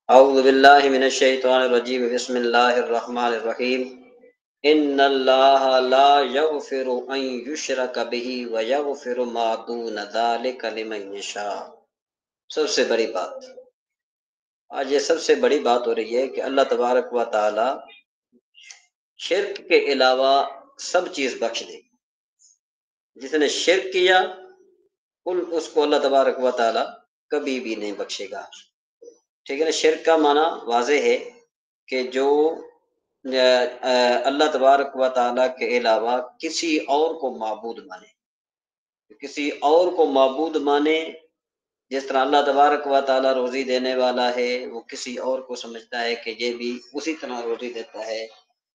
اعوذ باللہ من الشیطان الرجیم بسم اللہ الرحمن الرحیم ان اللہ لا یغفر ان یشرک بہ ویغفر ما دون ذلک لمن یشاء۔ سب سے بڑی بات آج یہ سب سے بڑی بات ہو رہی ہے کہ اللہ تبارک و تعالی شرک کے علاوہ سب چیز بخش دے۔ جس نے شرک کیا اس کو اللہ تبارک و تعالی کبھی بھی نہیں بخشے گا۔ ٹھیک ہے نا؟ شرک کا معنی واضح ہے کہ جو اللہ تبارک و تعالیٰ کے علاوہ کسی اور کو معبود مانے، کسی اور کو معبود مانے۔ جس طرح اللہ تبارک و تعالیٰ روزی دینے والا ہے، وہ کسی اور کو سمجھتا ہے کہ یہ بھی اسی طرح روزی دیتا ہے،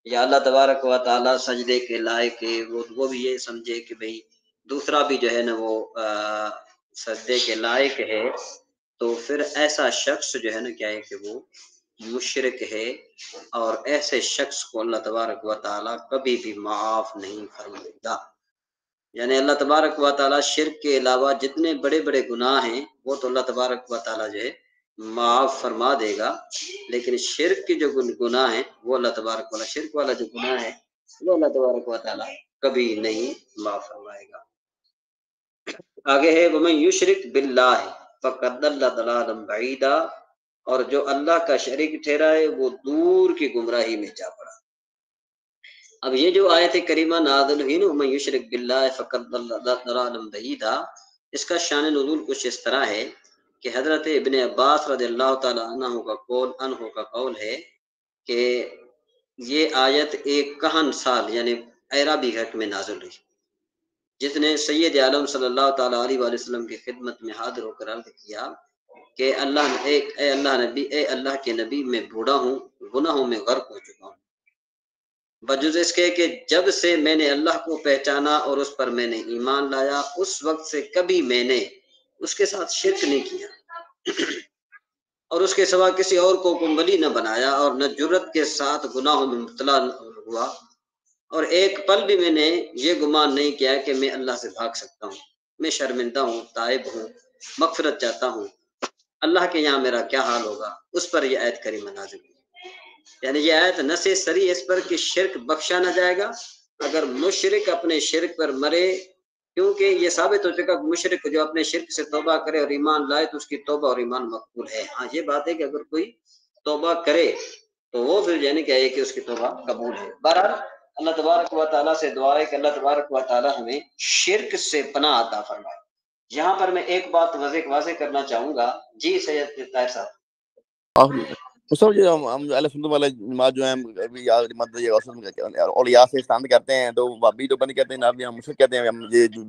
یا اللہ تبارک و تعالیٰ سجدے کے لائق ہے، وہ بھی یہ سمجھے کہ بھئی دوسرا بھی جو ہے نا وہ سجدے کے لائق ہے، تو پھر ایسا شخص جو ہے نا کیا ہے کہ وہ مشرک ہے، اور ایسے شخص کو اللہ تبارک و تعالیٰ کبھی بھی معاف نہیں فرمائے گا۔ یعنی اللہ تبارک و تعالیٰ شرک کے علاوہ جتنے بڑے بڑے گناہ ہیں وہ تو اللہ تبارک و تعالیٰ جو ہے معاف فرما دے گا، لیکن شرک کے جو گناہ ہیں وہ اللہ تبارک و تعالیٰ، شرک والا جو گناہ ہے وہ اللہ تبارک و تعالیٰ کبھی نہیں معاف فرمائے گا۔ آگے ہے وَمَن یشرک بِاللَّهِ فَقَدْ ضَلَّ ضَلَالًا بَعِیدًا، اور جو اللہ کا شریک ٹھہرائے وہ دور کی گمراہی میں جا پڑا۔ اب یہ جو آیت کریمہ نازل ہوئی نا وَمَن یشرک بِاللَّهِ فَقَدْ ضَلَّ ضَلَالًا بَعِیدًا، اس کا شان نزول کچھ اس طرح ہے کہ حضرت ابن عباس رضی اللہ تعالی عنہ کا قول ہے کہ یہ آیت ایک کہن سال یعنی عربی گھٹ میں نازل ہوئی، جس نے سید عالم صلی اللہ تعالی علیہ وآلہ وسلم کی خدمت میں حاضر ہو کر عرض کیا کہ اے اللہ کے نبی، میں بوڑھا ہوں، گناہوں میں غرق ہو چکا ہوں، بجز اس کے کہ جب سے میں نے اللہ کو پہچانا اور اس پر میں نے ایمان لایا، اس وقت سے کبھی میں نے اس کے ساتھ شرک نہیں کیا اور اس کے سوا کسی اور کو ولی نہ بنایا، اور نہ جرت کے ساتھ گناہوں میں مبتلا ہوا، اور ایک پل بھی میں نے یہ گمان نہیں کیا کہ میں اللہ سے بھاگ سکتا ہوں، میں شرمندہ ہوں، تائب ہوں، مغفرت چاہتا ہوں، اللہ کے یہاں میرا کیا حال ہوگا۔ اس پر یہ آیت کریمہ نازل ہوئی۔ یعنی یہ آیت نص صریح اس پر کہ شرک بخشا نہ جائے گا اگر مشرک اپنے شرک پر مرے، کیونکہ یہ ثابت ہو چکا کہ مشرک جو اپنے شرک سے توبہ کرے اور ایمان لائے تو اس کی توبہ اور ایمان مقبول ہے۔ ہاں یہ بات ہے کہ اگر کوئی توبہ کرے تو وہ پھر یعنی کہ ہے کہ اس کی توبہ قبول ہے۔ بہرحال اللہ تبارک و تعالیٰ سے دعا ہے کہ اللہ تبارک و تعالیٰ ہمیں شرک سے پناہ عطا فرمائے۔ یہاں پر میں ایک بات واضح کرنا چاہوں گا۔ جی سید طاہر صاحب۔ مصطفیٰ جی، ہم اہل سنت والے جماعت جو ہیں اولیاء سے استعانت کرتے ہیں، تو بابی جو بند کہتے ہیں نام ہم مشرک کہتے ہیں، ہم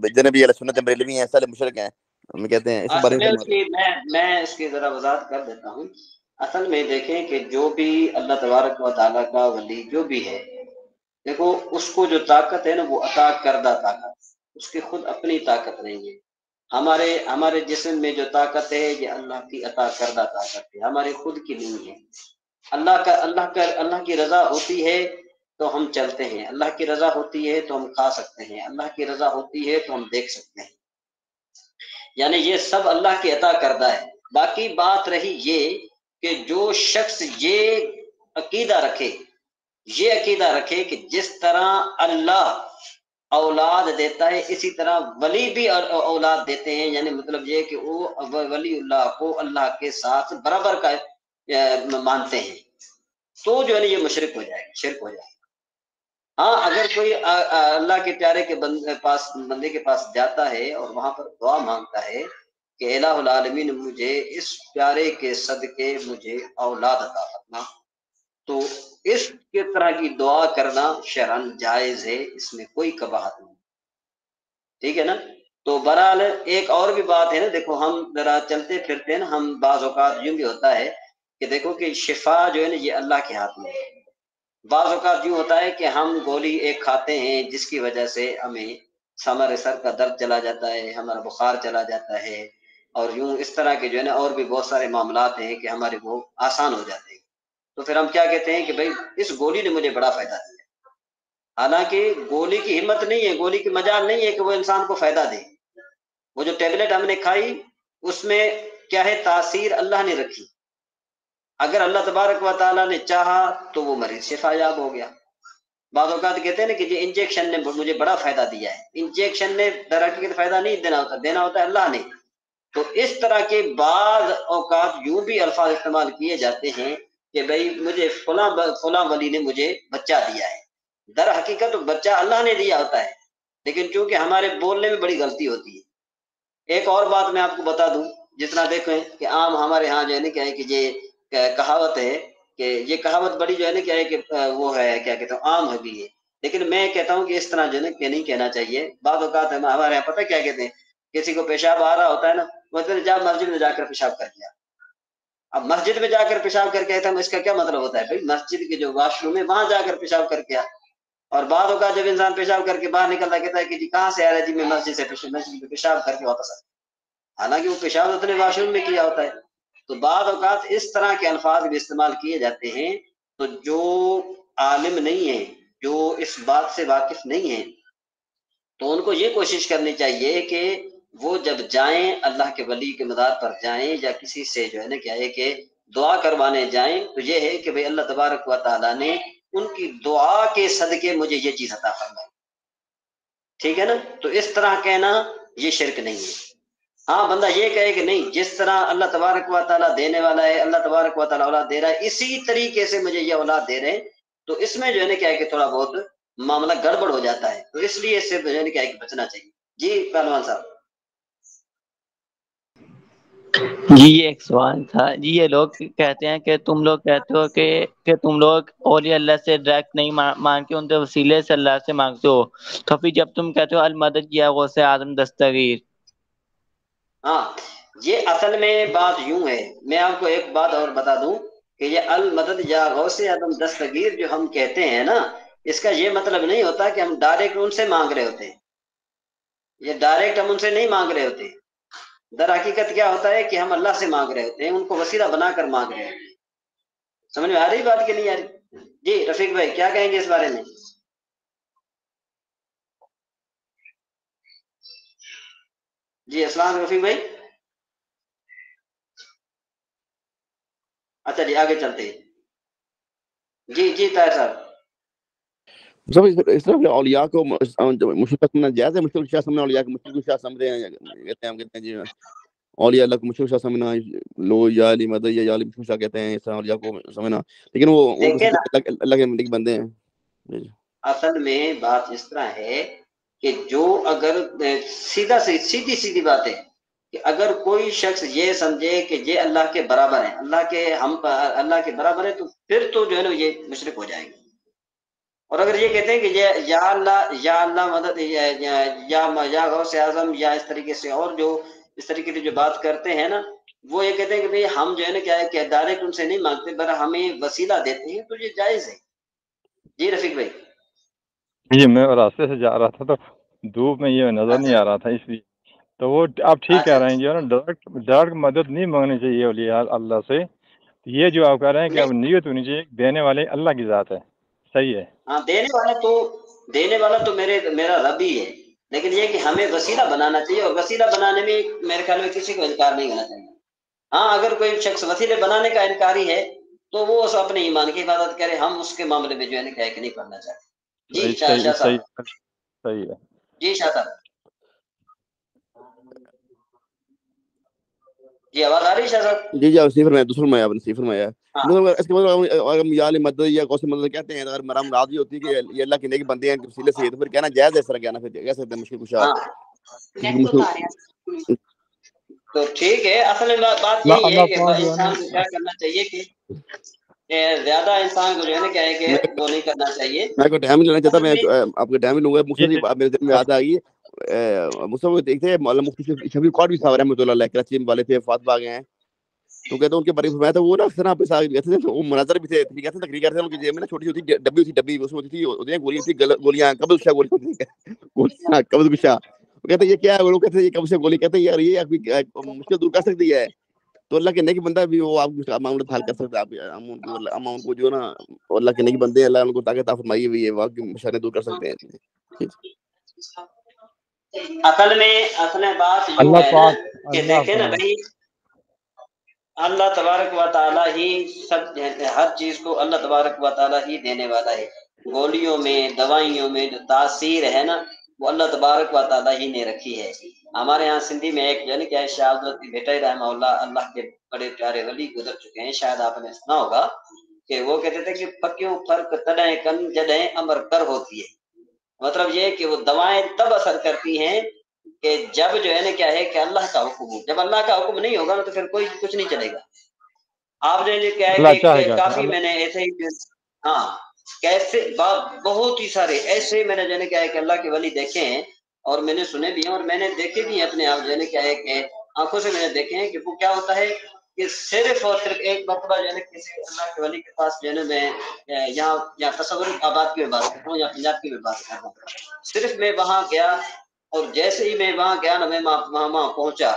جتنے بھی اہل سنت بریلوی ہیں سارے مشرک ہیں، ہم کہتے ہیں۔ اس بارے میں اس کی ذرا وضاحت کر دیتا ہوں۔ اصل میں دیکھیں کہ جو بھی اللہ تبارک و تعالیٰ کا ولی جو بھی ہے، دیکھو اس کو جو طاقت ہے نا وہ عطا کردہ طاقت، اس کی خود اپنی طاقت نہیں ہے۔ ہمارے جسم میں جو طاقت ہے یہ اللہ کی عطا کردہ طاقت ہے، ہماری خود کی نہیں ہے۔ اللہ کی رضا ہوتی ہے تو ہم چلتے ہیں، اللہ کی رضا ہوتی ہے تو ہم کھا سکتے ہیں، اللہ کی رضا ہوتی ہے تو ہم دیکھ سکتے ہیں، یعنی یہ سب اللہ کی عطا کردہ ہے۔ باقی بات رہی یہ کہ جو شخص یہ عقیدہ رکھے کہ جس طرح اللہ اولاد دیتا ہے اسی طرح ولی بھی اولاد دیتے ہیں، یعنی مطلب یہ کہ وہ ولی اللہ کو اللہ کے ساتھ برابر کا مانتے ہیں، تو جو ہے یہ مشرک ہو جائے گا، شرک ہو جائے گا۔ ہاں اگر کوئی اللہ کے پیارے کے بندے کے پاس جاتا ہے اور وہاں پر دعا مانگتا ہے کہ الہ العالمین مجھے اس پیارے کے صدقے مجھے اولاد عطا فرما، تو اس کے طرح کی دعا کرنا شرعاً جائز ہے، اس میں کوئی قباحت نہیں، ٹھیک ہے نا۔ تو بہرحال ایک اور بھی بات ہے نا، دیکھو ہم ذرا چلتے پھرتے ہیں نا، ہم بعض اوقات یوں بھی ہوتا ہے کہ دیکھو کہ شفا جو ہے نا یہ اللہ کے ہاتھ میں ہے۔ بعض اوقات یوں ہوتا ہے کہ ہم گولی ایک کھاتے ہیں جس کی وجہ سے ہمارے سر کا درد چلا جاتا ہے، ہمارا بخار چلا جاتا ہے، اور یوں اس طرح کے جو ہے نا اور بھی بہت سارے معاملات ہیں کہ ہمارے وہ آسان ہو جاتے ہیں۔ تو پھر ہم کیا کہتے ہیں کہ بھئی اس گولی نے مجھے بڑا فائدہ دیا، حالانکہ گولی کی ہمت نہیں ہے، گولی کی مجال نہیں ہے کہ وہ انسان کو فائدہ دے۔ وہ جو ٹیبلٹ ہم نے کھائی اس میں کیا ہے تاثیر اللہ نے رکھی. اگر اللہ تبارک و تعالیٰ نے چاہا تو وہ مریض شفا یاب ہو گیا. بعض اوقات کہتے ہیں نا کہ یہ انجیکشن نے مجھے بڑا فائدہ دیا ہے. انجیکشن نے در حقیقت فائدہ نہیں دینا ہوتا ہے اللہ نے. تو اس طرح کے بعض اوقات یوں بھی الفاظ استعمال کیے جاتے ہیں کہ بھئی مجھے فلاں ولی نے مجھے بچہ دیا ہے. در حقیقت بچہ اللہ نے دیا ہوتا ہے، لیکن چونکہ ہمارے بولنے میں بڑی غلطی ہوتی ہے. ایک اور بات میں آپ کو بتا دوں، جتنا دیکھیں کہ عام ہمارے ہاں جو ہے نا کیا ہے کہ یہ کہاوت ہے کہ یہ کہاوت بڑی جو ہے نا کیا ہے کہ وہ ہے کیا کہتے ہیں عام ہو گئی ہے. لیکن میں کہتا ہوں کہ اس طرح جو ہے نا کہ نہیں کہنا چاہیے. بعض اوقات ہمارے یہاں پتہ کیا کہتے ہیں، کسی کو پیشاب آ رہا ہوتا ہے نا، وہ جا مسجد میں جا کر پیشاب کر دیا. اب مسجد میں جا کر پیشاب کر کے آتا ہے، اس کا کیا مطلب ہوتا ہے؟ بھائی مسجد کے جو واش روم ہے وہاں جا کر پیشاب کر کے آ. اور بعد اوقات جب انسان پیشاب کر کے باہر نکلتا کہتا ہے کہ جی کہاں سے آ رہا ہے؟ جی میں مسجد سے پیشاب کر کے واپس آتا. حالانکہ وہ پیشاب اپنے واش روم میں کیا ہوتا ہے. تو بعض اوقات اس طرح کے الفاظ بھی استعمال کیے جاتے ہیں. تو جو عالم نہیں ہے، جو اس بات سے واقف نہیں ہے، تو ان کو یہ کوشش کرنی چاہیے کہ وہ جب جائیں اللہ کے ولی کے مدار پر جائیں یا کسی سے جو ہے نا کیا ہے کہ دعا کروانے جائیں، تو یہ ہے کہ بھئی اللہ تبارک و تعالیٰ نے ان کی دعا کے صدقے مجھے یہ چیز عطا فرمائی. ٹھیک ہے نا؟ تو اس طرح کہنا یہ شرک نہیں ہے. ہاں بندہ یہ کہے کہ نہیں، جس طرح اللہ تبارک و تعالیٰ دینے والا ہے، اللہ تبارک و تعالیٰ اولاد دے رہا ہے، اسی طریقے سے مجھے یہ اولاد دے رہے ہیں، تو اس میں جو ہے نا کیا ہے کہ تھوڑا بہت معاملہ گڑبڑ ہو جاتا ہے. تو اس لیے اس سے جو ہے نا کیا ہے کہ بچنا چاہیے. جی پہلوان صاحب. جی یہ ایک سوال تھا جی. یہ لوگ کہتے ہیں کہ تم لوگ کہتے ہو کہ تم لوگ اولیاء اللہ سے ڈائریکٹ نہیں مانگ کے ان کے وسیلے سے اللہ سے مانگتے ہو، تو پھر جب تم کہتے ہو المدد یا غوث اعظم دستگیر. ہاں یہ اصل میں بات یوں ہے، میں آپ کو ایک بات اور بتا دوں کہ یہ المدد یا غوث اعظم دستگیر جو ہم کہتے ہیں نا، اس کا یہ مطلب نہیں ہوتا کہ ہم ڈائریکٹ ان سے مانگ رہے ہوتے ہیں. یہ ڈائریکٹ ہم ان سے نہیں مانگ رہے ہوتے. در حقیقت کیا ہوتا ہے کہ ہم اللہ سے مانگ رہے ہوتے ہیں، ان کو وسیلہ بنا کر مانگ رہے ہوتے ہیں. سمجھ میں آ رہی بات کہ نہیں آ رہی؟ جی رفیق بھائی کیا کہیں گے اس بارے میں؟ جی السلام علیکم رفیق بھائی. اچھا جی آگے چلتے ہیں. جی جی طاہر صاحب. اس طرح اولیاء کو مشرک سمجھنا جائز ہے؟ مشرک شاہ سمجھنا اولیاء کو مشرک شاہ سمجھتے ہیں، کہتے ہیں جی اولیاء اللہ کو مشرک شاہ سمجھنا، لو یا علی مدد یا علی مشرک شاہ کہتے ہیں، اس طرح اولیاء کو سمجھنا، لیکن وہ اللہ کے بندے ہیں. اصل میں بات اس طرح ہے کہ جو اگر سیدھی بات ہے کہ اگر کوئی شخص یہ سمجھے کہ یہ اللہ کے برابر ہے، اللہ کے برابر ہے، تو پھر تو جو ہے نا یہ مشرک ہو جائے گا. اور اگر یہ کہتے ہیں کہ یا اللہ مدد یا غوث اعظم یا اس طریقے سے اور جو اس طریقے سے جو بات کرتے ہیں نا، وہ یہ کہتے ہیں کہ بھئی ہم جو ہے نا کیا ہے کہ ڈائریکٹ ان سے نہیں مانگتے، پر ہمیں وسیلہ دیتے ہیں، تو یہ جائز ہے. جی رفیق بھائی. جی میں راستے سے جا رہا تھا تو دھوپ میں یہ نظر نہیں آ رہا تھا، اس لیے تو وہ آپ ٹھیک کہہ رہے ہیں جو ہے نا ڈائریکٹ مدد نہیں مانگنی چاہیے اولیاء اللہ سے. یہ جو آپ کہہ رہے ہیں کہ اب نیت ہونی چاہیے، دینے والے اللہ کی ذات ہے. صحیح ہے. ہاں دینے والا تو میرا رب ہی ہے، لیکن یہ کہ ہمیں وسیلہ بنانا چاہیے، اور وسیلہ بنانے میں میرے خیال میں کسی کو انکار نہیں ہونا چاہیے. ہاں اگر کوئی شخص وسیلے بنانے کا انکاری ہے تو وہ اپنے ایمان کی حفاظت کرے، ہم اس کے معاملے میں جو ہے کیا کہ نہیں کرنا چاہتے. جی شاہ صاحب. صحیح ہے. جی شاہ صاحب. جی آواز آ رہی ہے شاہ صاحب؟ جی صفر میں دوسرا میں آپ نے صفر میں اس کے مطلب اگر ہم یا علی مدد یا غوث مدد کہتے ہیں، اگر مرام راضی ہوتی ہے کہ یہ اللہ کے نیک بندے ہیں وسیلے سے، تو پھر کہنا جائز ہے. اس طرح کہنا پھر کہہ سکتے ہیں مشکل کشا. تو ٹھیک ہے. اصل میں بات یہی ہے کہ انسان کو کیا کرنا چاہیے کہ زیادہ انسان کو جو ہے نا کیا ہے کہ وہ نہیں کرنا چاہیے. میں کوئی ٹائم نہیں لینا چاہتا، میں آپ کا ٹائم نہیں لوں گا. مقصد میرے ذہن میں یاد آ گئی مصطفیٰ دیکھتے ہیں مولانا مفتی شفیع قادری صاحب رحمۃ اللہ علیہ کراچی والے تھے، فاطمہ آ گئے ہیں، تو کہتے ہیں ان کے بارے میں تو وہ نا سنا پہ گئے تھے، وہ مناظر بھی تھے، کہتے تقریر کرتے ہیں، ان کی جیب میں نا چھوٹی چھوٹی ڈبی اس میں ہوتی تھی گولیاں تھی، گولیاں قبض شاہ گولیاں قبض شاہ. کہتے ہیں یہ کیا ہے؟ وہ کہتے ہیں یہ قبض سے گولی. کہتے ہیں یار یہ مشکل دور کر سکتی ہے. تو اللہ کے نیک بندہ بھی وہ آپ کا معاملہ حل کر سکتا ہے. ہم ان کو جو نا اللہ کے نیک بندے اللہ ان کو طاقت فرمائی ہوئی ہے، واقعی مشکلیں دور کر سکتے ہیں. اصل میں بات یوں ہے نا کہ دیکھیں نا بھائی اللہ تبارک و تعالیٰ ہی سب ہر چیز کو اللہ تبارک و تعالیٰ ہی دینے والا ہے. گولیوں میں دوائیوں میں جو تاثیر ہے نا وہ اللہ تبارک و تعالیٰ ہی نے رکھی ہے. ہمارے یہاں سندھی میں ایک یعنی کیا ہے شاہ حضرت بھٹائی رحمہ اللہ کے بڑے پیارے ولی گزر چکے ہیں، شاید آپ نے سنا ہوگا کہ وہ کہتے تھے کہ پکیوں فرق تڑیں کن جڑیں امر کر ہوتی ہے. مطلب یہ کہ وہ دوائیں تب اثر کرتی ہیں کہ جب جو ہے نا کیا ہے کہ اللہ کا حکم ہو. جب اللہ کا حکم نہیں ہوگا نا تو پھر کوئی کچھ نہیں چلے گا. آپ نے کیا اللہ ہے چاہے کہ گا کافی میں نے ایسے ہی ہاں کیسے بہت ہی سارے ایسے میں نے جو ہے کیا ہے کہ اللہ کے ولی دیکھے ہیں اور میں نے سنے بھی ہیں اور میں نے دیکھے بھی ہیں اپنے آپ جو ہے کیا ہے کہ آنکھوں سے میں نے دیکھے ہیں کہ وہ کیا ہوتا ہے کہ صرف اور صرف ایک مرتبہ جو ہے کسی اللہ کے ولی کے پاس جو ہے میں یہاں تصور آباد کی میں بات کرتا ہوں یا پنجاب کی میں بات کرتا ہوں. صرف میں وہاں گیا اور جیسے ہی میں وہاں گیا نا میں وہاں پہنچا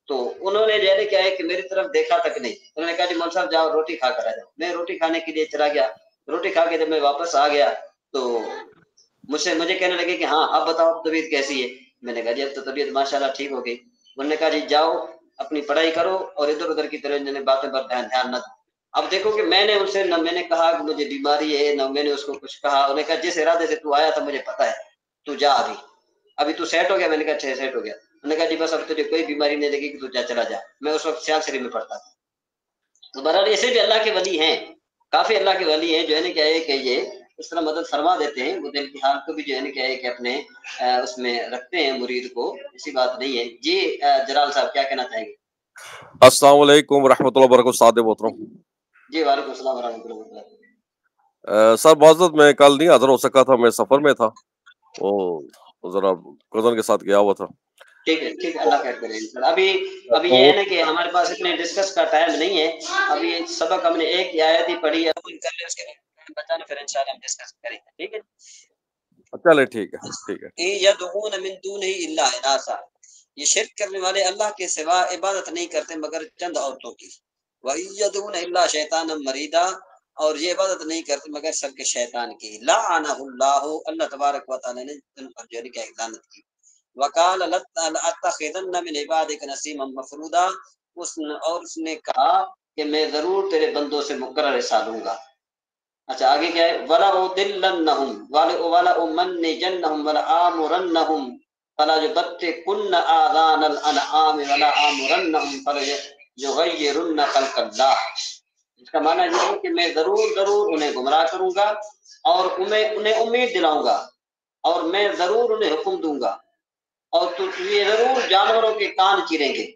تو انہوں نے جو ہے کیا ہے کہ میری طرف دیکھا تک نہیں. انہوں نے کہا جی مول صاحب جاؤ روٹی کھا کر آ جاؤ. میں روٹی کھانے کے لیے چلا گیا. روٹی کھا کے جب میں واپس آ گیا تو مجھے کہنے لگے کہ ہاں اب بتاؤ طبیعت کیسی ہے. میں نے کہا جی اب تو طبیعت ماشاءاللہ ٹھیک ہو گئی. انہوں نے کہا جی جاؤ اپنی پڑھائی کرو اور ادھر ادھر کی طرح باتیں پر دھیان نہ دو. اب دیکھو کہ میں نے ان سے نہ میں نے کہا کہ مجھے بیماری ہے نہ میں نے اس کو کچھ کہا. انہوں نے کہا جس ارادے سے تو آیا تھا مجھے پتا ہے تو جا ابھی تو سیٹ ہو گیا. میں نے کہا اچھا سیٹ ہو گیا. انہوں نے کہا جی بس اب تجھے کوئی بیماری نہیں لگی کہ تو جا چلا جا. میں اس وقت سیال شریف میں پڑھتا تھا. تو بہرحال ایسے بھی اللہ کے ولی ہیں کافی اللہ کے ولی ہیں جو ہے نا کیا ہے کہ یہ اس طرح مدد فرما دیتے ہیں. وہ دل کی حال کو بھی جو ہے نا کیا ہے کہ اپنے اس میں رکھتے ہیں مرید کو. ایسی بات نہیں ہے. جی جلال صاحب کیا کہنا چاہیں گے؟ السلام علیکم ورحمۃ اللہ وبرکاتہ. سعد محترم. جی وعلیکم السلام ورحمۃ اللہ وبرکاتہ. سر معذرت میں کل نہیں حاضر ہو سکا تھا. میں سفر میں تھا وہ ذرا کزن کے ساتھ گیا ہوا تھا. ٹھیک ہے اللہ خیر کرے. ابھی یہ ہے نا کہ ہمارے پاس اتنے ڈسکس کا ٹائم نہیں ہے. ابھی سبق ہم نے ایک ہی آیت ہی پڑھی ہے کر لیں اس کے بعد بتانا پھر انشاءاللہ ہم ڈسکس کریں گے. ٹھیک ہے چلے ٹھیک ہے. یدعون من دونه الا اناثا یہ شرک کرنے والے اللہ کے سوا عبادت نہیں کرتے مگر چند عورتوں کی. وَيَدْعُونَ إِلَّا شَيْطَانًا مَرِيدًا اور یہ عبادت نہیں کرتے مگر سب کے شیطان کی. لعنہ اللہ اللہ تبارک و تعالی نے ان پر جو ہے لعنت کی. وقال لَأَتَّخِذَنَّ مِنْ عِبَادِكَ نَصِيبًا مَفْرُوضًا اس نے کہا کہ میں ضرور تیرے بندوں سے مقرر حصہ لوں گا. اچھا آگے کیا ہے؟ وَلَأُضِلَّنَّهُمْ وَلَأُمَنِّجَنَّهُمْ وَلَآمُرَنَّهُمْ فَلَيُبَتِّكُنَّ آذَانَ الْأَنْعَامِ وَلَآمُرَنَّهُمْ فَلَيُغَيِّرُنَّ خَلْقَ اللَّهِ. اس کا معنی یہ ہے کہ میں ضرور انہیں گمراہ کروں گا اور انہیں امید دلاؤں گا اور میں ضرور انہیں حکم دوں گا اور تو یہ ضرور جانوروں کے کان چیریں گے.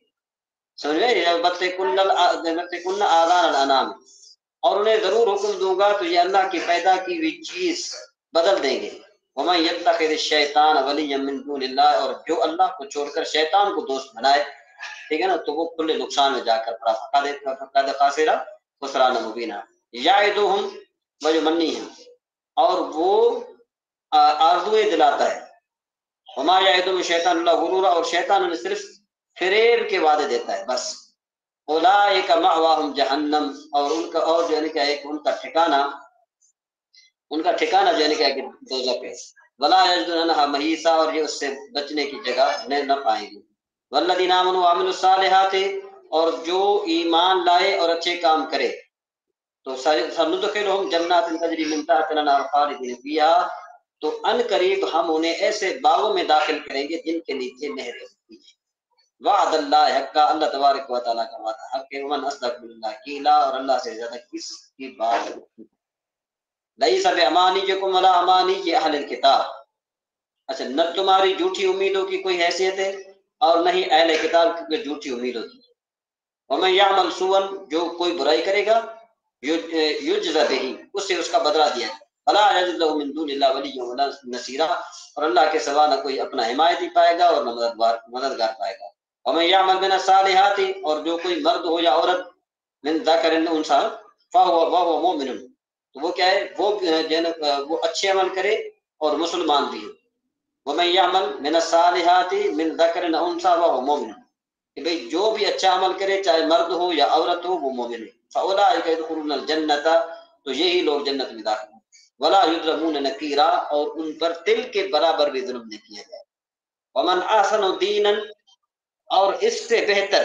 سمجھ میں بَتِّكُنَّ آذَانَ الْأَنْعَامِ اور انہیں ضرور حکم دوں گا تو یہ اللہ کی پیدا کی ہوئی چیز بدل دیں گے. وَمَن يَتَّخِذِ الشَّيْطَانَ وَلِيًّا مِن دُونِ اللَّهِ اور جو اللہ کو چھوڑ کر شیطان کو دوست بنائے ٹھیک ہے نا تو وہ کھلے نقصان میں جا کر پڑا. فقد خسر خسران مبینا. یعدہم ویمنیہم اور وہ آرزویں دلاتا ہے. وما یعدہم الشیطان الا غرورا اور شیطان انہیں صرف فریب کے وعدے دیتا ہے بس. اولئک مأواہم جہنم اور ان کا اور جو ہے کہ ان کا ٹھکانہ جو ہے کہ دوزخ ہے. ولا یجدون عنہا محیصا اور یہ اس سے بچنے کی جگہ نہ پائیں گے. والذین آمنوا وعملوا الصالحات اور جو ایمان لائے اور اچھے کام کرے تو سندخلہم جنات تجری من تحتها الانہار خالدین فیہا تو ان قریب ہم انہیں ایسے باغوں میں داخل کریں گے جن کے نیچے نہریں ہوتی ہیں. وعد اللہ حق اللہ تبارک و تعالیٰ کا وعدہ حق ہے. ومن اصدق من اللہ قیلا اور اللہ سے زیادہ کس کی بات لیس بامانیکم ولا امانی اہل الکتاب. اچھا نہ تمہاری جھوٹی امیدوں کی کوئی حیثیت ہے اور نہ ہی اہل کتاب کی جھوٹی امیدوں کی. ومن یعمل سوءا جو کوئی برائی کرے گا یجزا بہ اس سے اس کا بدلہ دیا جائے. فلا یجد له من دون اللہ ولیا ولا نصیرا اور اللہ کے سوا نہ کوئی اپنا حمایتی پائے گا اور نہ مددگار پائے گا. ومن یعمل من الصالحات اور جو کوئی مرد ہو یا عورت من ذکر او انثی فهو مؤمن تو وہ کیا ہے وہ اچھے عمل کرے اور مسلمان بھی ہو. ومن یعمل من الصالحات من ذکر او انثی فهو مؤمن کہ بھئی جو بھی اچھا عمل کرے چاہے مرد ہو یا عورت ہو وہ مومن ہے. فاولئک يدخلون الجنۃ تو یہی لوگ جنت میں داخل ہوں. ولا یظلمون نقیرا اور ان پر تل کے برابر بھی ظلم نہیں کیا جائے. ومن احسن دینا اور اس سے بہتر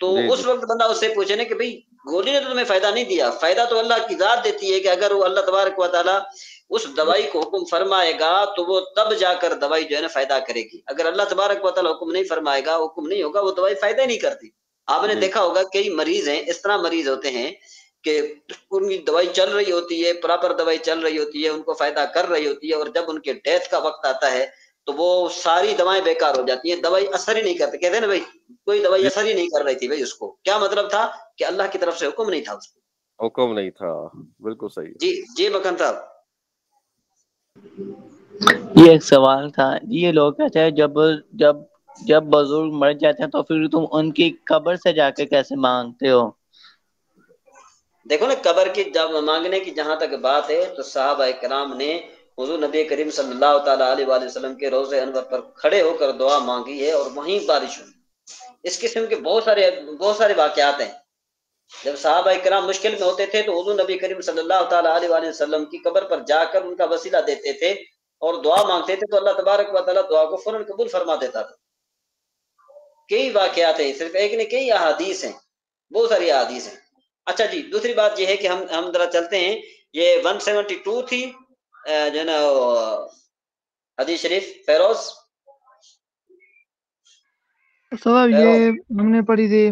تو اس وقت بندہ اس سے پوچھے نا کہ بھئی گولی نے تو تمہیں فائدہ نہیں دیا، فائدہ تو اللہ کی ذات دیتی ہے کہ اگر وہ اللہ تبارک و تعالیٰ اس دوائی کو حکم فرمائے گا تو وہ تب جا کر دوائی جو ہے نا فائدہ کرے گی، اگر اللہ تبارک و تعالیٰ حکم نہیں فرمائے گا، حکم نہیں ہوگا، وہ دوائی فائدہ ہی نہیں کرتی۔ آپ نے دیکھا ہوگا کئی مریض ہیں، اس طرح مریض ہوتے ہیں کہ ان کی دوائی چل رہی ہوتی ہے، پراپر دوائی چل رہی ہوتی ہے، ان کو فائدہ کر رہی ہوتی ہے، اور جب ان کے ڈیتھ کا وقت آتا ہے تو وہ ساری دوائیں بیکار ہو جاتی ہیں، دوائی اثر ہی نہیں کرتی۔ کہتے ہیں نا بھائی کوئی دوائی اثر ہی نہیں کر رہی تھی، بھائی اس کو کیا مطلب تھا کہ اللہ کی طرف سے حکم نہیں تھا، اس کو حکم نہیں تھا۔ بالکل صحیح۔ جی مکان صاحب یہ ایک سوال تھا، یہ لوگ کہتے ہیں جب بزرگ مر جاتے ہیں تو پھر تم ان کی قبر سے جا کے کیسے مانگتے ہو؟ دیکھو نا قبر کی جب مانگنے کی جہاں تک بات ہے تو صحابہ کرام نے حضور نبی کریم صلی اللہ تعالیٰ علیہ وآلہ وسلم کے روضہ انور پر کھڑے ہو کر دعا مانگی ہے اور وہیں بارش ہوئی۔ اس قسم کے بہت سارے واقعات ہیں۔ جب صحابہ کرام مشکل میں ہوتے تھے تو حضور نبی کریم صلی اللہ تعالیٰ علیہ وآلہ وسلم کی قبر پر جا کر ان کا وسیلہ دیتے تھے اور دعا مانگتے تھے تو اللہ تبارک و تعالیٰ دعا کو فوراً قبول فرما دیتا تھا۔ کئی واقعات ہیں، صرف ایک نہیں، کئی احادیث ہیں، بہت ساری احادیث ہیں۔ اچھا جی، دوسری بات یہ ہے کہ ہم ذرا چلتے ہیں، یہ 172 تھی جو ہے نا حدیث شریف فیروز صاحب، یہ ہم نے پڑھی تھی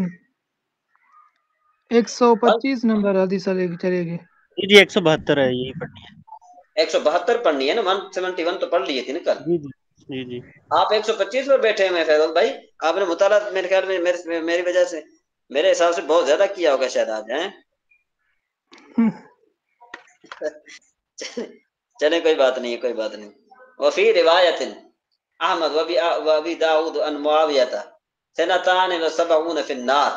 125 نمبر حدیث چلے گی۔ جی 172 ہے، یہی پڑھنی ہے۔ 172 پڑھنی ہے نا، 171 تو پڑھ لیے تھی نا کل۔ جی آپ 125 پر بیٹھے ہوئے فیروز بھائی، آپ نے مطالعہ میرے خیال میں میری وجہ سے میرے حساب سے بہت زیادہ کیا ہوگا شاید آج ہیں۔ چلیں کوئی بات نہیں، کوئی بات نہیں۔ وفی روایت احمد وابی داؤد ان معاویہ سنتان وسبعون فی النار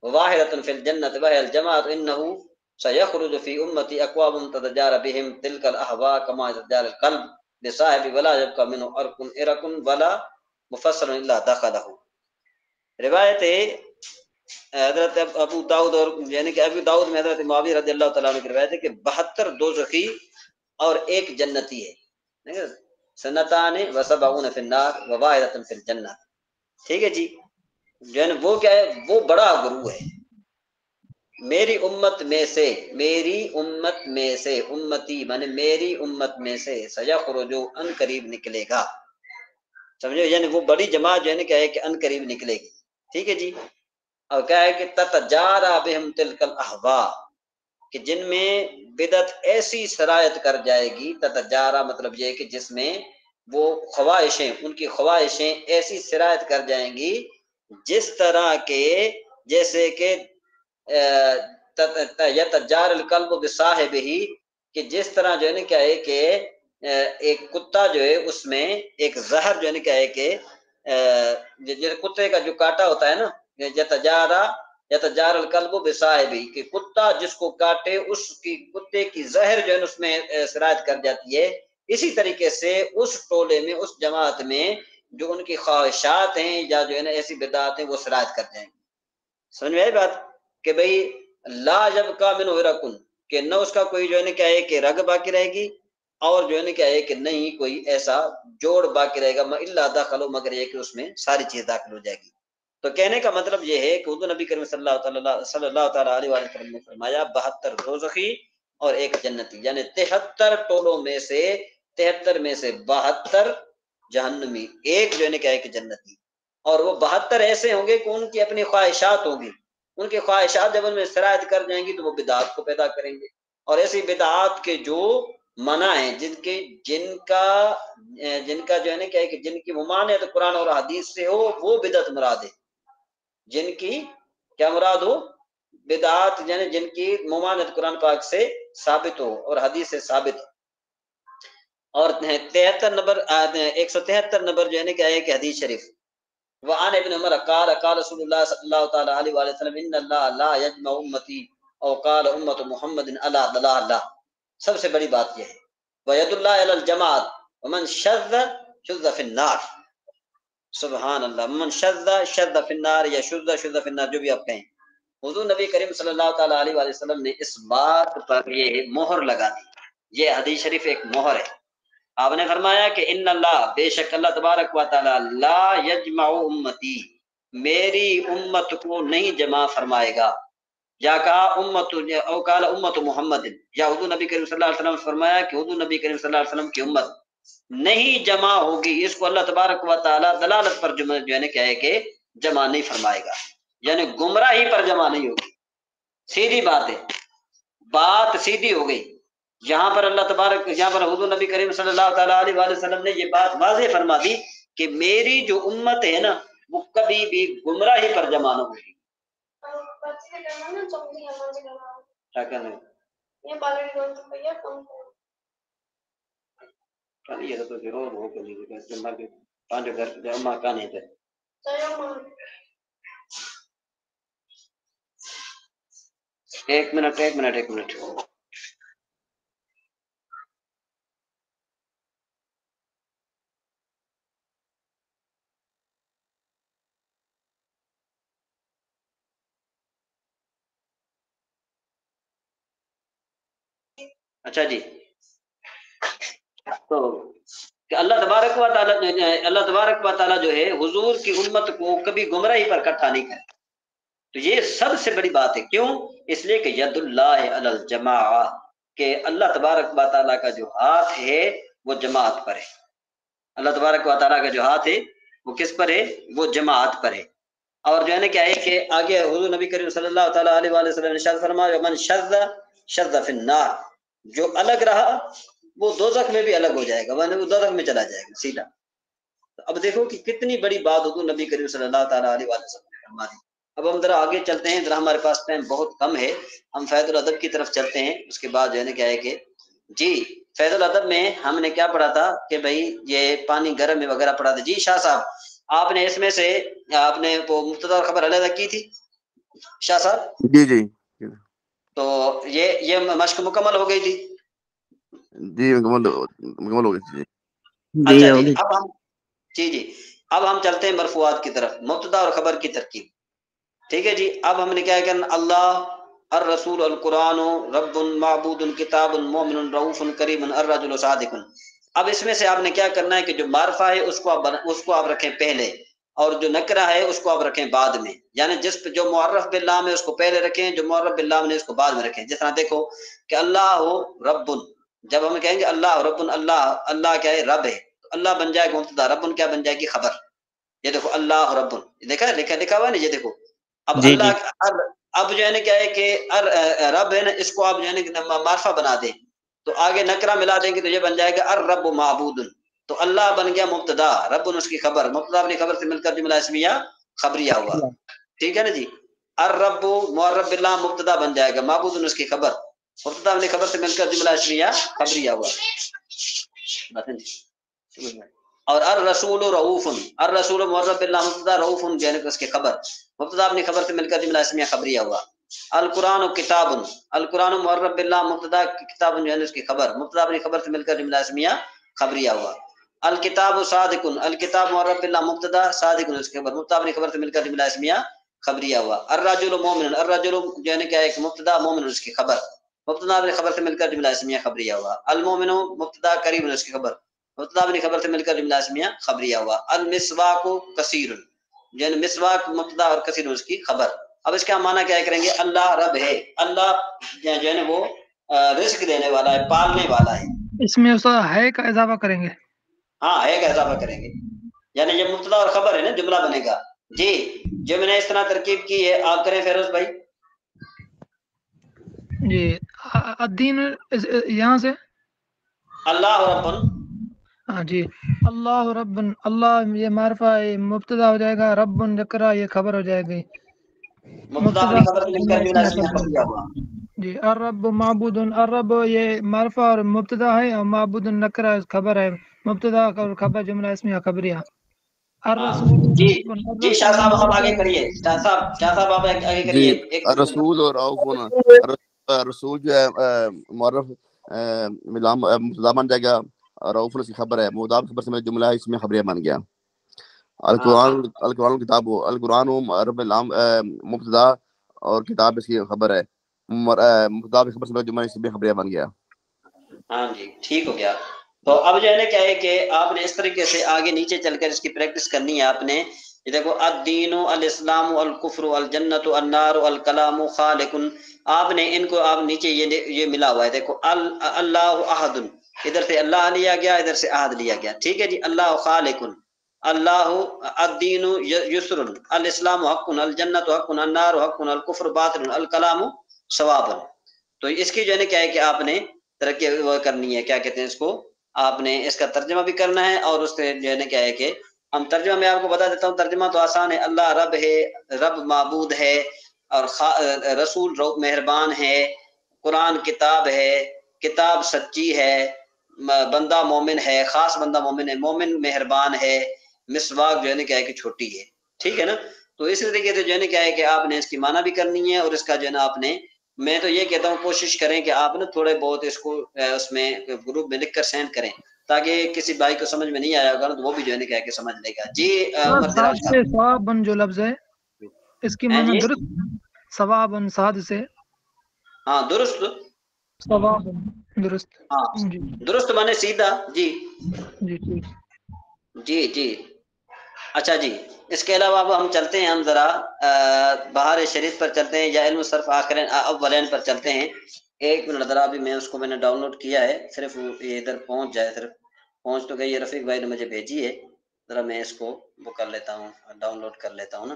واحدۃ فی الجنۃ وهي الجماعۃ انه سيخرج في امتی اقوام تتجارى بهم تلك الاهواء كما يتجارى القلب بصاحب ولا يبقى منه ارق ولا مفسر الا دخله۔ روایت ہے حضرت ابو داؤد، اور یعنی کہ ابو داؤد میں حضرت معاویہ رضی اللہ تعالیٰ عنہ کی روایت ہے کہ 72 دوزخی اور ایک جنتی ہے، سنتان وسبعون فی النار وواحدۃ فی الجنہ۔ ٹھیک ہے جی، جو ہے نا وہ کیا ہے، وہ بڑا گروہ ہے میری امت میں سے، امتی مانے میری امت میں سے سیخرج ان قریب نکلے گا، سمجھو، یعنی وہ بڑی جماعت جو ہے نا کیا ہے کہ ان قریب نکلے گی۔ ٹھیک ہے جی، اور کیا ہے کہ تتجارى بهم تلك الاهواء، کہ جن میں بدعت ایسی سرایت کر جائے گی، تتجارہ مطلب یہ ہے کہ جس میں وہ خواہشیں، ان کی خواہشیں ایسی سرایت کر جائیں گی جس طرح کے جیسے کہ یتجار القلب بصاحبہ، کہ جس طرح جو ہے نا کیا ہے کہ ایک کتا جو ہے اس میں ایک زہر جو ہے نا کیا ہے کہ جیسے کتے کا جو کاٹا ہوتا ہے نا، یتجار القلب بصاحبہ، کہ کتا جس کو کاٹے اس کی کتے کی زہر جو ہے اس میں سرایت کر جاتی ہے، اسی طریقے سے اس ٹولے میں، اس جماعت میں جو ان کی خواہشات ہیں یا جو ہے نا ایسی بدعات ہیں وہ سرایت کر جائیں گے۔ سمجھ میں آئی بات کہ بھئی لا یبقی منہ رکن، کہ نہ اس کا کوئی جو ہے نا کیا ہے کہ رگ باقی رہے گی، اور جو ہے نا کیا ہے کہ نہیں کوئی ایسا جوڑ باقی رہے گا، الا دخلوا، مگر یہ کہ اس میں ساری چیز داخل ہو جائے گی۔ تو کہنے کا مطلب یہ ہے کہ حضور نبی کریم صلی اللہ تعالیٰ علیہ وسلم نے فرمایا 72 دوزخی اور ایک جنتی، یعنی 73 ٹولوں میں سے 73 میں سے 72 جہنمی، ایک جو ہے نا کیا ہے کہ جنتی، اور وہ 72 ایسے ہوں گے کہ ان کی اپنی خواہشات ہوں گی، ان کی خواہشات جب ان میں سرایت کر جائیں گی تو وہ بدعات کو پیدا کریں گے، اور ایسی بدعات کے جو منع ہیں، جن کا جو ہے نا کیا ہے کہ جن کی ممانعت قرآن اور حدیث سے ہو وہ بدعت مراد ہے، جن کی کیا مراد ہو، بدعات، یعنی جن کی ممانعت قرآن پاک سے ثابت ہو اور حدیث سے ثابت ہو۔ اور 173 نمبر جو ہے نا کیا ہے کہ حدیث شریف، وعن ابن عمر قال قال رسول اللہ صلی اللہ تعالی علیہ وآلہ وسلم ان اللہ لا یجمع امتی او قال امت محمد علی ضلالہ۔ سب سے بڑی بات یہ ہے وید اللہ علی الجماعت ومن شذ شذ فی النار، سبحان اللہ، من شذ شذ فی النار یا شذ شذ فی النار، جو بھی آپ کہیں۔ حضور نبی کریم صلی اللہ تعالی علیہ وآلہ وسلم نے اس بات پر یہ مہر لگا دی، یہ حدیث شریف ایک مہر ہے۔ آپ نے فرمایا کہ ان اللہ، بے شک اللہ تبارک و تعالی، لا یجمع امتی، میری امت کو نہیں جمع فرمائے گا، یا کہا امت او قال امت محمد، یا حضور نبی کریم صلی اللہ علیہ وسلم نے فرمایا کہ حضور نبی کریم صلی اللہ علیہ وسلم کی امت نہیں جمع ہوگی. اس کو اللہ تبارک و تعالی دلالت پر جو ہے نا کیا ہے کہ جمع نہیں فرمائے گا، یعنی گمراہی پر جمع نہیں ہوگی. سیدھی بات ہے، بات سیدھی ہو گئی. یہاں پر اللہ تبارک، یہاں پر حضور نبی کریم صلی اللہ تعالیٰ علیہ وآلہ وسلم نے یہ بات واضح فرما دی کہ میری جو امت ہے نا وہ کبھی بھی گمراہی پر جمع نہ ہوگی. کیا کرنا ہے ایک منٹ. اچھا جی، تو کہ اللہ تبارک و تعالیٰ جو ہے حضور کی امت کو کبھی گمراہی پر اکٹھا نہیں کرے. تو یہ سب سے بڑی بات ہے. کیوں؟ اس لیے کہ ید اللہ علی الجماع، کہ اللہ تبارک و تعالیٰ کا جو ہاتھ ہے وہ جماعت پر ہے. اللہ تبارک و تعالیٰ کا جو ہاتھ ہے وہ کس پر ہے؟ وہ جماعت پر ہے. اور جو ہے نا کیا ہے کہ آگے حضور نبی کریم صلی اللہ تعالیٰ علیہ وآلہ وسلم نے ارشاد فرمایا من شذ شذ فی النار، جو الگ رہا وہ دوزخ میں بھی الگ ہو جائے گا، وہ دوزخ میں چلا جائے گا سیدھا. اب دیکھو کہ کتنی بڑی بات حضور نبی کریم صلی اللہ تعالیٰ علیہ وآلہ وسلم نے فرما دی. اب ہم ذرا آگے چلتے ہیں، ذرا ہمارے پاس ٹائم بہت کم ہے، ہم فیض الادب کی طرف چلتے ہیں. اس کے بعد جو ہے نا کیا ہے کہ جی فیض الادب میں ہم نے کیا پڑھا تھا کہ بھائی یہ پانی گرم میں وغیرہ پڑھا تھا. جی شاہ صاحب، آپ نے اس میں سے آپ نے وہ مبتدا اور خبر علیحدہ کی تھی شاہ صاحب؟ جی تو یہ مشق مکمل ہو گئی تھی؟ جی مکمل ہو گئی. اچھا جی، اب ہم اب ہم چلتے ہیں مرفوعات کی طرف، مبتدا اور خبر کی ترکیب. ٹھیک ہے جی، اب ہم نے کیا کرنا، اللہ، الرسول، القرآن، رب، معبود، کتاب، مومن، رؤوف، کریم، الرجل، صادق. اب اس میں سے آپ نے کیا کرنا ہے کہ جو معرفہ ہے اس کو آپ رکھیں پہلے، اور جو نکرہ ہے اس کو آپ رکھیں بعد میں. یعنی جو معرف باللام ہے اس کو پہلے رکھیں، جو معرف باللام ہے اس کو بعد میں رکھیں. جس طرح دیکھو کہ اللہ رب، جب ہم کہیں گے اللہ رب، اللہ کیا ہے؟ رب ہے. تو اللہ بن جائے گا مبتدا، رب کیا بن جائے گی؟ خبر. یہ دیکھو اللہ رب، دیکھا لکھا ہوا ہے نا، یہ دیکھو. اب اللہ اب جو ہے نا کیا ہے کہ رب ہے نا، اس کو آپ جو ہے نا معرفہ بنا دیں تو آگے نکرہ ملا دیں گے تو یہ بن جائے گا الرب معبود. تو اللہ بن گیا مبتدا، رب اس کی خبر، مبتدا اپنی خبر سے مل کر جملہ اسمیہ خبریہ ہوا. ٹھیک ہے نا جی. الرب معرب باللہ مبتدا بن جائے گا، معبود اس کی خبر، مبتدا اپنی خبر سے مل کر جملہ اسمیہ خبریہ ہوا. اور الرسول رؤوف، الرسول معرب باللہ مبتدا، رؤوف یعنی اس کی خبر، مبتدا اپنی خبر سے مل کر جملہ اسمیہ خبریہ ہوا. القرآن کتاب، القرآن معرب باللہ مبتدا، کتاب یعنی اس کی خبر، مبتدا اپنی خبر سے مل کر جملہ اسمیہ خبریہ ہوا. الکتاب صادق، الکتاب معرب باللہ مبتدا، صادق اس کی خبر، مبتدا اپنی خبر سے مل کر جملہ اسمیہ خبریہ ہوا. الرجل مومن، الرجل یعنی کیا ہے کہ مبتدا، مومن اس کی خبر، مبتدا اپنی خبر سے مل کر جملہ اسمیہ خبریہ ہوا. المومن مبتدا، کریم اس کی خبر، مبتدا اپنی خبر سے مل کر جملہ اسمیہ خبریہ ہوا. المسواک کثیر، یعنی مسواک مبتدا اور کثیر اس کی خبر. اب اس کا معنی کیا کریں گے؟ اللہ رب ہے، اللہ جو ہے نا وہ رزق دینے والا ہے، پالنے والا ہے. اس میں استاد ہے کا اضافہ کریں گے؟ ہاں ہے کا اضافہ کریں گے، یعنی یہ مبتدا اور خبر ہے نا، جملہ بنے گا. جی جو میں نے اس طرح ترکیب کی ہے آپ کریں فیروز بھائی. جی الدین یہاں سے اللہ رب، ہاں جی اللہ رب، اللہ یہ معرفہ مبتدا ہو جائے گا، رب نکرہ یہ خبر ہو جائے گی، مبتدا اپنی خبر سے مل کر جملہ اسمیہ خبریہ ہوا. جی الرب معبود، الرب یہ معرفہ اور مبتدا ہے، اور معبود نکرہ خبر ہے، مبتدا اور خبر جملہ اسمیہ خبریہ. جی شاہ صاحب آپ آگے کریے، شاہ صاحب آپ آگے کریے. الرسول اور رسول جو ہے معرف مبتدا بن جائے گا، رؤوف اس کی خبر ہے، مبتدا خبر سے جملہ اس میں خبریہ بن گیا. القرآن کتاب، القرآن معرف مبتدا اور کتاب اس کی خبر ہے، مبتدا خبر سے جملہ اس میں خبریہ بن گیا. ہاں جی ٹھیک ہو گیا. تو اب جو ہے نا کیا ہے کہ آپ نے اس طریقے سے آگے نیچے چل کر اس کی پریکٹس کرنی ہے آپ نے یہ دیکھو الدین الاسلام الکفر الجنت النار الکلام خالق، آپ نے ان کو آپ نیچے یہ ملا ہوا ہے، دیکھو اللہ احد، ادھر سے اللہ لیا گیا، ادھر سے احد لیا گیا، ٹھیک ہے جی، اللہ خالق، اللہ الدین یسر، الاسلام حق، الجنت حق، النار حق، الکفر باطل، الکلام ثواب۔ تو اس کی جو ہے کیا ہے کہ آپ نے ترقی وہ کرنی ہے، کیا کہتے ہیں اس کو، آپ نے اس کا ترجمہ بھی کرنا ہے، اور اس سے جو ہے کیا ہے کہ ہم ترجمہ میں آپ کو بتا دیتا ہوں، ترجمہ تو آسان ہے، اللہ رب ہے، رب معبود ہے، اور رسول مہربان ہے، قرآن کتاب ہے، کتاب سچی ہے، بندہ مومن ہے، خاص بندہ مومن ہے، مومن مہربان ہے، مسواک جو ہے کیا ہے کہ چھوٹی ہے، ٹھیک ہے نا۔ تو اس طریقے سے جو ہے کیا ہے کہ آپ نے اس کی معنی بھی کرنی ہے، اور اس کا جو ہے نا آپ نے، میں تو یہ کہتا ہوں کوشش کریں کہ آپ نا تھوڑے بہت اس کو اس میں گروپ میں لکھ کر سینڈ کریں، تاکہ کسی بھائی کو سمجھ میں نہیں آیا ہوگا تو وہ بھی جو ہے کیا کہ سمجھ لے گا۔ جی عمر دراز صاحب، ثوابن جو لفظ ہے اس کی معنی جی درست، ثوابن صاد سے، ہاں درست، ثوابن درست، ہاں جی درست مانے سیدھا، جی جی ٹھیک۔ جی جی اچھا جی، اس کے علاوہ اب ہم چلتے ہیں، ہم ذرا بہار شریف پر چلتے ہیں، یا علم صرف آخرین اولین پر چلتے ہیں۔ ایک منٹ ذرا، ابھی میں اس کو میں نے ڈاؤن لوڈ کیا ہے، صرف یہ ادھر پہنچ جائے، صرف پہنچ تو گئی ہے، رفیق بھائی نے مجھے بھیجی ہے، ذرا میں اس کو وہ کر لیتا ہوں، ڈاؤن لوڈ کر لیتا ہوں نا۔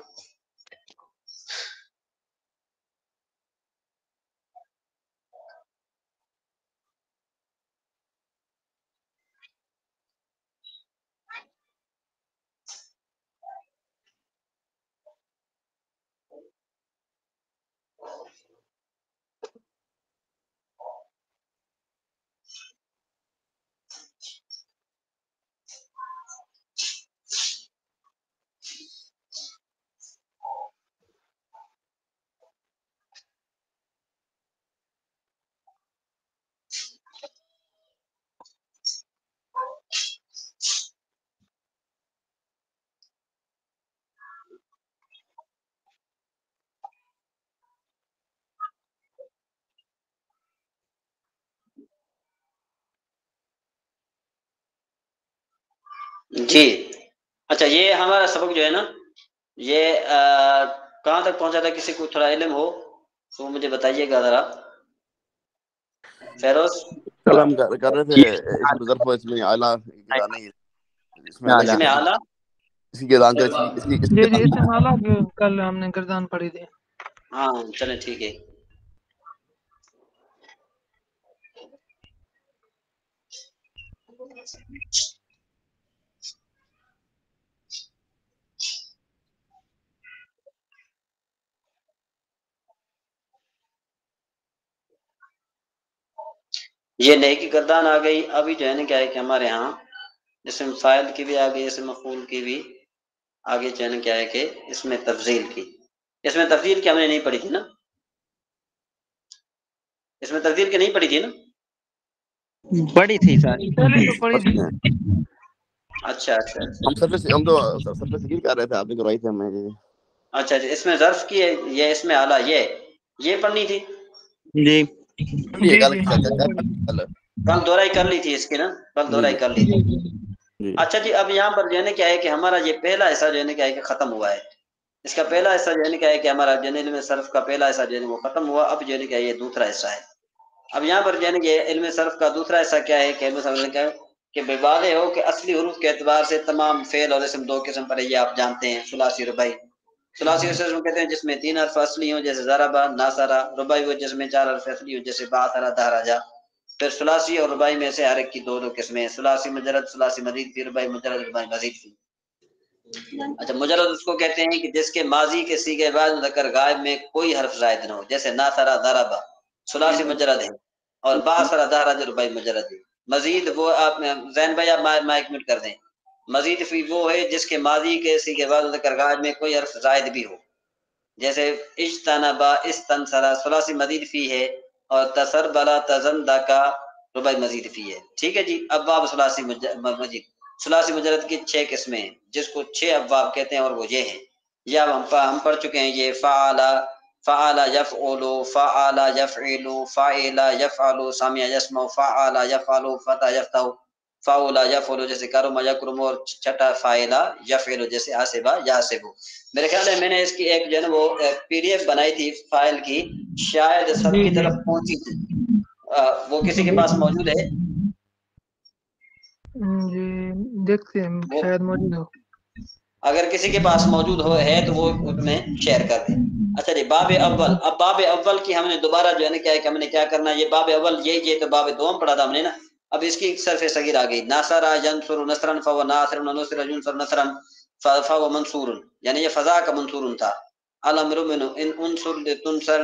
جی اچھا، یہ ہمارا سبق جو ہے نا، یہ کہاں تک پہنچا تھا؟ کسی کو تھوڑا علم ہو تو مجھے بتائیے گا ذرا۔ فیروز، کل ہم کر رہے تھے اس میں ظرف، اس میں اعلیٰ اس میں اس میں اعلیٰ، اسی کے دان جی جی اس سے مالا کل ہم نے گردان پڑھی تھی۔ ہاں چلیں ٹھیک ہے۔ یہ نئے کی گردان آ گئی۔ ابھی جو ہے نا کیا ہے کہ ہمارے ہاں اسم فاعل کی بھی آ گئی، اسم مفعول کی بھی آگے، جو ہے نا کیا ہے کہ اس میں تفضیل کی، اس میں تفضیل کی ہم نے نہیں پڑھی تھی نا، اس میں تفضیل کی نہیں پڑھی تھی نا، پڑھی تھی سر، پہلے تو پڑھی تھی۔ اچھا اچھا ہم ہم تو سرف سکیل کر رہے تھے، آپ نے کروائی تھی ہمیں۔ اچھا اچھا، اس میں ظرف کی ہے، یہ اس میں اعلیٰ، یہ پڑھنی تھی، جی جی کل جی کل دہرائی کر لی تھی اس کی نا، کل دہرائی کر لی تھی۔ اچھا جی، اب یہاں پر جو ہے نا کیا ہے کہ ہمارا یہ پہلا حصہ جو ہے نا کیا ہے کہ ختم ہوا ہے، اس کا پہلا حصہ جو ہے نا کیا ہے کہ ہمارا علم صرف کا پہلا حصہ جو ہے وہ ختم ہوا۔ اب جو ہے نا کیا یہ دوسرا حصہ ہے۔ اب یہاں پر جو ہے نا کہ علم صرف کا دوسرا حصہ کیا ہے کہ علم صرف کا کہ بے واضح ہو کہ اصلی حروف کے اعتبار سے تمام فعل اور اسم دو قسم پر ہے، یہ آپ جانتے ہیں، ثلاثی رباعی۔ ثلاثی اسم کہتے ہیں جس میں 3 حرف اصلی ہوں، جیسے ضربا، ناصرا۔ رباعی وہ جس میں 4 حرف اصلی ہوں، جیسے بعثرا، دہرجا۔ پھر ثلاثی اور رباعی میں سے ہر ایک کی دو قسمیں، ثلاثی مجرد، ثلاثی مزید فی، رباعی مجرد، رباعی مزید فی۔ اچھا، مجرد اس کو کہتے ہیں کہ جس کے ماضی کے صیغے بعد مذکر غائب میں کوئی حرف زائد نہ ہو، جیسے ناصرا، ضربا، ثلاثی مجرد ہے، اور بعثرا، دہرجا، رباعی مجرد ہے۔ مزید وہ آپ زین بھائی آپ مائک میوٹ کر دیں۔ مزید فی وہ ہے جس کے ماضی کے صیغے بعد مذکر غائب میں کوئی حرف زائد بھی ہو، جیسے اجتنبا، استنصرا، ثلاثی مزید فی ہے، اور تسربلا، تزندا کا رباعی مزید فی ہے، ٹھیک ہے جی۔ ابواب ثلاثی مزید، ثلاثی مجرد کی 6 قسمیں ہیں، جس کو 6 ابواب کہتے ہیں، اور وہ یہ ہیں، یہ اب ہم پڑھ چکے ہیں، یہ فعلا، فعلا یفعل، فعلا یفعل، فاعلا یفعل، سامع یسمع، فعلا یفعل، فتح یفتح۔ فاولا یفعلو جیسے کرما یکرم، اور چھٹا فاعلا یفعلو جیسے حاسبا یحسبو۔ میرے خیال ہے میں نے اس کی ایک جو ہے نا وہ پی ڈی ایف بنائی تھی فائل کی، شاید سب کی طرف پہنچی تھی، وہ کسی کے پاس موجود ہے؟ جی دیکھتے ہیں شاید موجود ہو، اگر کسی کے پاس موجود ہے تو وہ اس میں شیئر کر دیں۔ اچھا جی، باب اول، اب باب اول کی ہم نے دوبارہ جو ہے نا کیا ہے کہ ہم نے کیا کرنا ہے، یہ باب اول یہ تو باب دوم پڑھا تھا ہم نے نا، اب اس کی صرف صغیر آ گئی، ناصر ینصر نصرا فهو ناصر ونصر ينصر نصرا فهو منصور، یعنی یہ فضا کا منصور تھا۔ الامر منه ان انصر لتنصر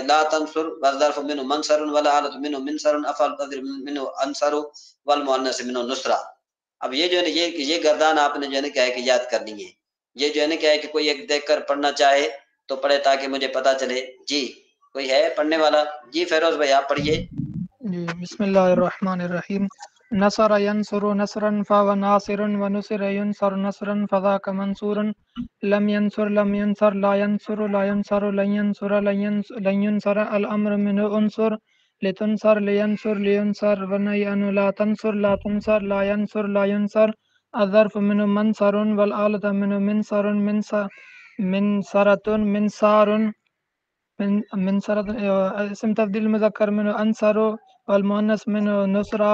لا تنصر، والظرف منه منصر والحالة منه منصر افعل تضرب منه انصر والمؤنث منه نصرا۔ اب یہ جو ہے یہ گردان آپ نے جو ہے نا کیا ہے کہ یاد کرنی ہے، یہ جو ہے نا کیا ہے کہ کوئی ایک دیکھ کر پڑھنا چاہے تو پڑھے تاکہ مجھے پتا چلے۔ جی کوئی ہے پڑھنے والا؟ جی فیروز بھائی آپ پڑھیے۔ جی بسم اللہ الرحمن الرحیم۔ نصر ینصر نصرا فهو ناصر ونصر ينصر نصرا فذاك منصور، لم ينصر لم ينصر لا ينصر لا ينصر لن ينصر لن ينصر، الامر منه انصر لتنصر لينصر لينصر، والنهي عنه لا تنصر لا تنصر لا ينصر لا ينصر، الظرف منه منصر والآلة منه منصر منصرة منصار منصرة، اسم تبديل المذكر منه أنصر والمؤنث منه نصرة،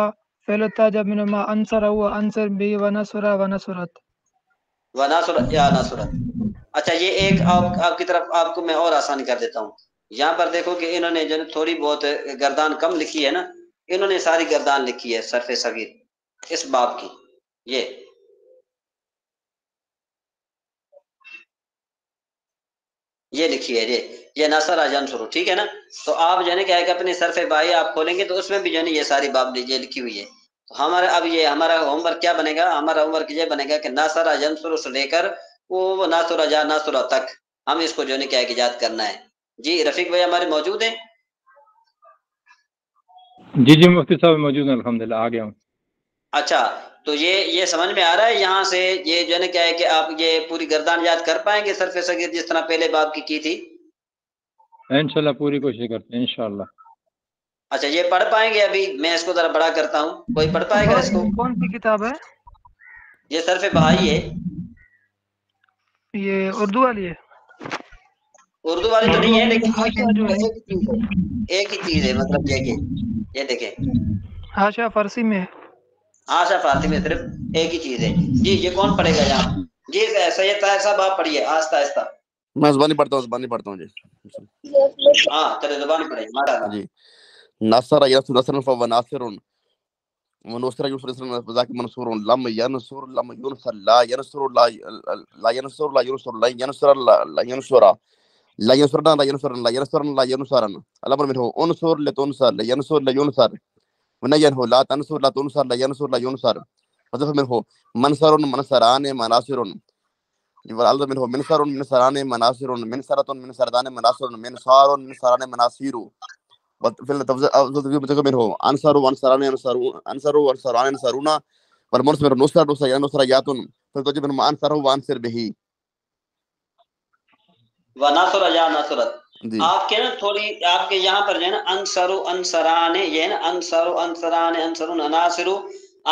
فعل التاجب منه ما أنصر هو أنصر به ونصر ونصرت وناصر یا ناصرت۔ اچھا یہ ایک آپ کی طرف آپ کو میں اور آسان کر دیتا ہوں، یہاں پر دیکھو کہ انہوں نے جو تھوڑی بہت گردان کم لکھی ہے نا، انہوں نے ساری گردان لکھی ہے صرف صغیر اس باب کی، یہ لکھی ہے یہ ناصر ینصر، ٹھیک ہے نا؟ تو آپ جو ہے نا کیا ہے کہ اپنے صرف بائی آپ کھولیں گے تو اس میں بھی جو ہے نا یہ ساری باب یہ لکھی ہوئی ہے۔ تو ہمارا اب یہ ہمارا ہوم ورک کیا بنے گا؟ ہمارا ہوم ورک یہ بنے گا کہ ناصر ینصر سے لے کر وہ ناصر یا ناصر تک ہم اس کو جو ہے نا کیا ہے کہ یاد کرنا ہے۔ جی رفیق بھائی ہمارے موجود ہیں؟ جی مفتی صاحب موجود ہیں، الحمدللہ آ گیا ہوں۔ اچھا تو یہ سمجھ میں آ رہا ہے یہاں سے یہ جو ہے نا کیا ہے کہ آپ یہ پوری گردان یاد کر پائیں گے صرف صغیر جس طرح پہلے باب کی تھی؟ انشاءاللہ پوری کوشش کرتے ہیں انشاءاللہ۔ اچھا یہ پڑھ پائیں گے؟ ابھی میں اس کو ذرا بڑا کرتا ہوں، کوئی پڑھ پائے گا اس کو؟ کون سی کتاب ہے یہ صرف بہائی ہے، یہ؟ اردو والی ہے؟ اردو والی تو نہیں ہے لیکن حاشیہ جو ہے ایک ہی چیز ہے، مطلب یہ دیکھیں حاشیہ فارسی میں ہے۔ آشا فارسی میں صرف ایک ہی چیز ہے۔ جی یہ کون پڑھے گا یہاں؟ جی سید طاہر صاحب آپ پڑھیے آہستہ آہستہ۔ میں زبانی پڑھتا ہوں جی۔ ہاں چلے زبانی پڑھیے ماشاءاللہ۔ جی نصر ینصر نصرا فهو ناصر ونصر ينصر نصرا فذاك منصور، لم ينصر لم ينصر لا ينصر لا ينصر لا ينصر لا ينصر لا ينصر لا ينصرنا لا ينصرنا لا ينصرنا لا ينصرنا، الامر منه انصر لتنصر لينصر لينصر، ونهيه لا تنصر لا تنصر لا ينصر لا ينصر، وذف منه منصر منصران مناصر، والالد منه منصر منصران مناصر منصرة منصران مناصر منصار منصران مناصير، وفي التفضيل منه انصر وانصران ينصرون انصر وانصران ينصرون، والمنصر منه نصر نصر نصريات، فالتوجب منه انصر وانصر به وناصر یا ناصرت۔ جی آپ کے نا تھوڑی آپ کے یہاں پر جو ہے نا انصر انصران، یہ ہے نا انصر انصران انصرون اناصر،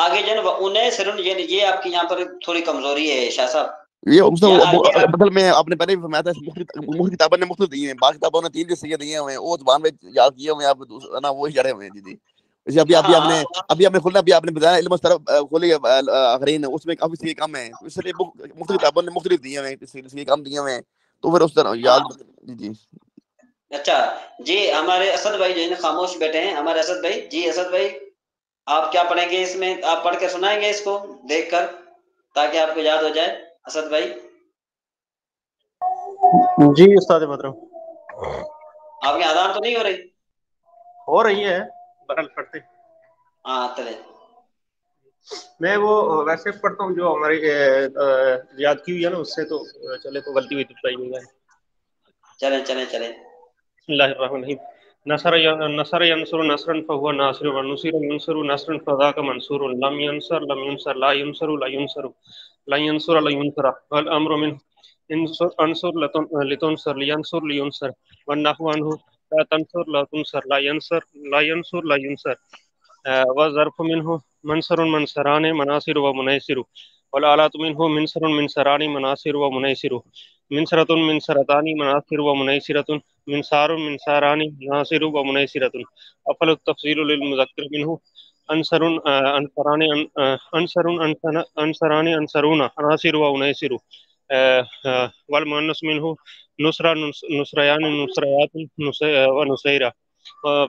آگے جو ہے نا انیسر، یہ آپ کی یہاں پر تھوڑی کمزوری ہے شاہ صاحب۔ یہ مثلا میں آپ نے پہلے فرمایا تھا مختلف کتابوں نے مختلف دی ہیں، بعض کتابوں نے 3 صحیح دیے ہوئے ہیں، وہ زبان میں یاد کیے ہوئے ہیں، آپ نا وہی جڑے ہوئے ہیں۔ جی جی ابھی آپ نے کھولنا، ابھی آپ نے بتایا علم طرف کھولی آخرین، اس میں کافی صحیح کم ہے، اس لیے مختلف کتابوں نے مختلف دیے ہوئے ہیں، صحیح کم دیے ہوئے ہیں، تو پھر اس طرح یاد۔ جی اچھا جی ہمارے اسد بھائی جو ہے نا خاموش بیٹھے ہیں، ہمارے اسد بھائی۔ جی اسد بھائی آپ کیا پڑھیں گے اس میں؟ آپ پڑھ کے سنائیں گے اس کو دیکھ کر تاکہ آپ کو یاد ہو جائے؟ اسد بھائی جی استاد محترم، آپ کی اذان تو نہیں ہو رہی؟ ہو رہی ہے، بہرحال پڑھتے ہیں۔ ہاں چلے میں وہ ویسے پڑھتا ہوں جو ہماری یاد کی ہوئی ہے نا، اس سے تو چلے تو غلطی ہوئی تو بتائیے گا۔ چلیں بسم اللہ الرحمن الرحیم۔ نصر ینصر نصرا فهو ناصر ونصر ينصر نصرا فذاك منصور، لم ينصر لم ينصر لا ينصر لا ينصر لا ينصر لا ينصر، والامر منه انصر لتنصر لينصر لينصر، والنحو عنه لا تنصر لا تنصر لا ينصر لا ينصر لا ينصر، والظرف منه منصر منصران مناصر ومنيسر والآلات منه منصر منصران مناصر ومنيسر منصرة منصرتان مناصر ومنيسرة منصار منصاران مناصر ومنيسرة أفل التفصيل للمذكر منه أنصر أنصران أنصر أنصران أنصرون عناصر وأنيسر والمؤنث منه نصرة نصريان نصريات ونصيرة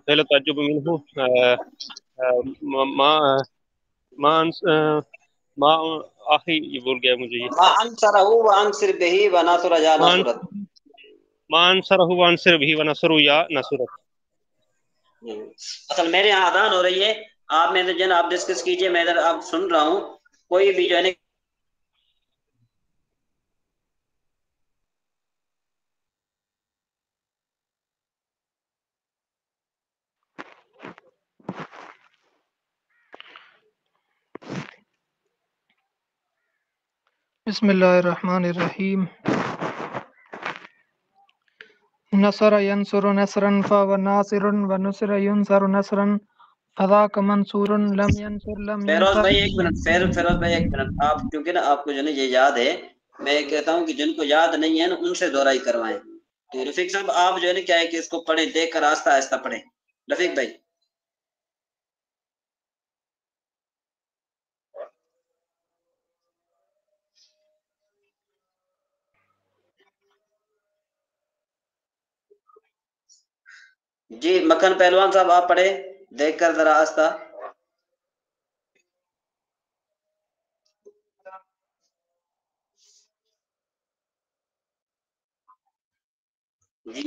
فعل التعجب منه ما ما آخری یہ بول گیا مجھے یہ ما انصره وانصر به وناصر جا نصرت ما انصره وانصر به ونصر یا نصرت. اصل میرے یہاں اذان ہو رہی ہے، آپ میں جو ہے نا آپ ڈسکس کیجئے، میں ادھر آپ سن رہا ہوں، کوئی بھی جو ہے نا بسم اللہ الرحمن الرحیم. نصر ینصر نصرا فهو ناصر ونصر ینصر نصرا فذاک منصور لم ینصر لم فیروز ینصر. بھائی ایک منٹ، فیروز بھائی ایک منٹ، آپ کیونکہ نا آپ کو جو ہے نا یہ یاد ہے، میں کہتا ہوں کہ جن کو یاد نہیں ہے نا ان سے دہرائی کروائیں. تو رفیق صاحب آپ جو ہے نا کیا ہے کہ اس کو پڑھیں، دیکھ کر آہستہ آہستہ پڑھیں. رفیق بھائی جی، مکھن پہلوان صاحب آپ پڑھے، دیکھ کر ذرا آہستہ. جی